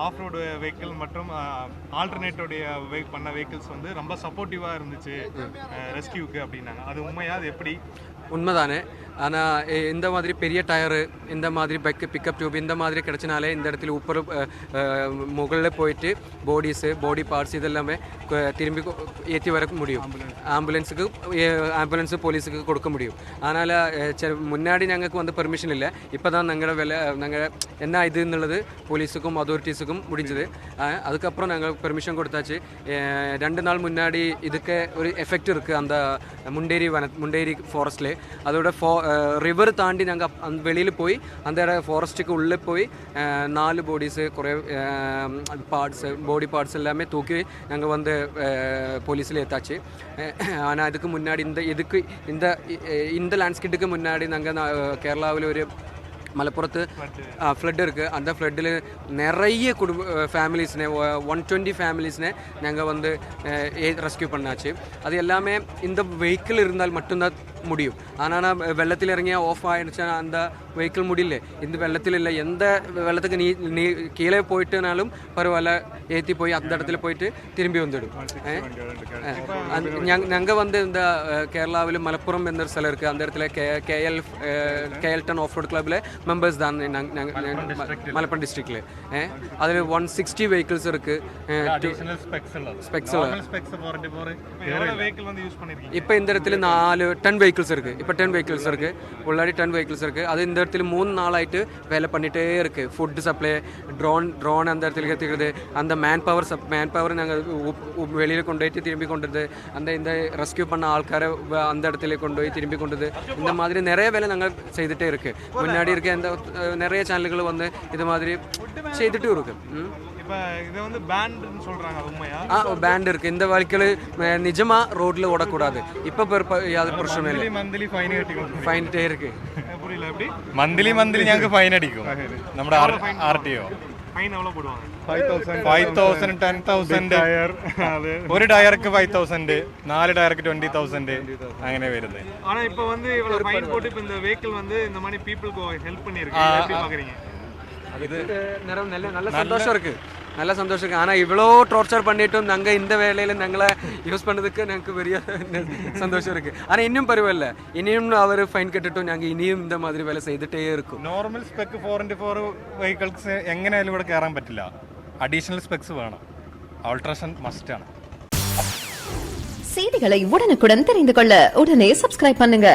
Off road vehicle மற்றும் ஆல்டர்னேட்டோடைய பண்ண vehicles வந்து ரொம்ப சப்போர்ட்டிவாக இருந்துச்சு ரெஸ்கியூக்கு அப்படின்னாங்க. அது உண்மையா? அது எப்படி? உண்மைதானே. ஆனால் இந்த மாதிரி பெரிய டயரு, இந்த மாதிரி பிக்கப் டியூப் இந்த மாதிரி கிடச்சினாலே இந்த இடத்துல உப்பர் முகளில் போயிட்டு பாடி பார்ட்ஸ் இதெல்லாமே திரும்பி ஏற்றி வர முடியும். ஆம்புலன்ஸு போலீஸுக்கு கொடுக்க முடியும். அதனால் முன்னாடி ഞങ്ങൾക്ക് வந்து பெர்மிஷன் இல்லை. இப்போ தான் நாங்கள் என்ன இதுன்னுള്ളത് போலீஸுக்கும் அதோரிட்டிஸுக்கும் முடிஞ்சது. அதுக்கப்புறம் நாங்கள் பெர்மிஷன் கொடுத்தாச்சு. 2 நாள் முன்னாடி இதுக்கு ஒரு எஃபெக்ட் இருக்குது அந்த முண்டேரி ஃபாரஸ்ட்டில். அதோட റിവർ താണ്ടി ഞങ്ങൾ വെളിയിൽ പോയി അന്നേരം ഫോറസ്റ്റിക്ക് ഉള്ളിൽ പോയി 4 ബോഡീസ് കുറേ പാർട്സ് ബോഡി പാർട്സ് എല്ലാமே தூக்கி நாங்கள் வந்து போலீஸில் ஏற்றாச்சு. ஆனால் அதுக்கு முன்னாடி இந்த லேண்ட்ஸ்கேப்புக்கு முன்னாடி நாங்கள் கேரளாவில் ஒரு மலப்புறத்து ஃப்ளட் இருக்குது. அந்த ஃப்ளட்டில் நிறைய ஃபேமிலிஸ்னே 120 ஃபேமிலிஸ்னே நாங்கள் வந்து ரெஸ்கியூ பண்ணாச்சு. அது எல்லாமே இந்த வெஹிக்கிள் இருந்தால் மட்டும்தான் முடியும். ஆனால் வெள்ளத்தில் இறங்கியா ஆஃப் ஆகிடுச்சா அந்த வெஹிக்கிள் முடியல. இந்த வெள்ளத்தில் இல்லை, எந்த வெள்ளத்துக்கு நீ கீழே போயிட்டுனாலும் பரவாயில்ல, ஏற்றி போய் அந்த இடத்துல போயிட்டு திரும்பி வந்துடும். ഞങ്ങൾ வந்து இந்த கேரளாவில் மலப்புறம் എന്നൊരു സ്ഥലം இருக்குது. அந்த இடத்துல KL10 ஆஃப் ரோட் கிளப்பில் மெம்பர்ஸ் தான் மலப்புறம் டிஸ்ட்ரிக்டில். அதில் 160 வெஹிக்கிள்ஸ் இருக்குது. இப்போ இந்த இடத்துல 10 வெஹிக்கிள்ஸ் இருக்குது. இப்போ 10 வெஹிக்கிள்ஸ் இருக்குது. உள்ளாடி 10 வெஹிக்கிள்ஸ் இருக்குது. அது இந்த இடத்துல 3 நாளாயிட்டு வேலை பண்ணிகிட்டே இருக்குது. ஃபுட் சப்ளை, ட்ரோன் அந்த இடத்துல எடுத்துக்கிறது, அந்த மேன் பவர் நாங்கள் வெளியில் கொண்டு போயிட்டு திரும்பி கொண்டது, இந்த ரெஸ்கியூ பண்ண ஆൾക്കാരെ அந்த இடத்துல கொண்டு போய் திரும்பி கொண்டது, இந்த மாதிரி நிறைய வேலை நாங்கள் செய்துகிட்டே இருக்குது. முன்னாடி இருக்க நிறைய சேனல்கள் வந்து இது மாதிரி செய்துட்டு இருக்கு. பேண்ட் இருக்கு. இந்த வாழ்க்கையில் நிஜமா ரோட்ல ஓடக்கூடாது. இப்போ യാതൊരു പ്രശ്നമില്ല. ഫൈനിട്ടേ இருக்கு. മന്ത്ലി ഞങ്ങൾക്ക് ഫൈൻ അടിക്കും. നമ്മുടെ RTO 5,000 10,000 ഒരു ടയർക്ക് 5,000, 4 ടയർക്ക് 20,000 അങ്ങനെ വരുന്നത്. ஆனா இப்போ வந்து இவ்வளவு ஃபைன் போட்டு இப்போ இந்த வெஹிக்கிள் வந்து இந்த மாதிரி பீப்புளுக்கு ஹெல்ப் பண்ணிருக்கு. எப்படி பாக்குறீங்க? இது நல்ல சந்தோஷம் இருக்கு. நல்ல சந்தோஷம் இருக்குது. ஆனால் இவ்வளோ டார்ச்சர் பண்ணிட்டும் நாங்கள் இந்த வேலையில் ഞങ്ങളെ யூஸ் பண்ணதுக்கு ഞങ്ങൾക്ക് വലിയ சந்தோஷம் இருக்குது. ஆனால் இன்னும் பரவாயில்ல, இனியும் அவர் ஃபைன் கட்டிட்டும் ഞങ്ങൾ ഇനിയും இந்த மாதிரி வேலை செய்துட்டே இருக்கும். നോർമൽ സ്പെക്ക് 4x4 വെഹിക്കിൾസ് എങ്ങനെയായാലും ഇവിടെ കയറാൻ പറ്റില്ല. അഡീഷണൽ സ്പെക്സ് വേണം. ആൾട്രേഷൻ മസ്റ്റ് ആണ്. செய்திகளை உடனுக்குடன் தெரிந்து கொள்ள உடனே சப்ஸ்கிரைப் பண்ணுங்க.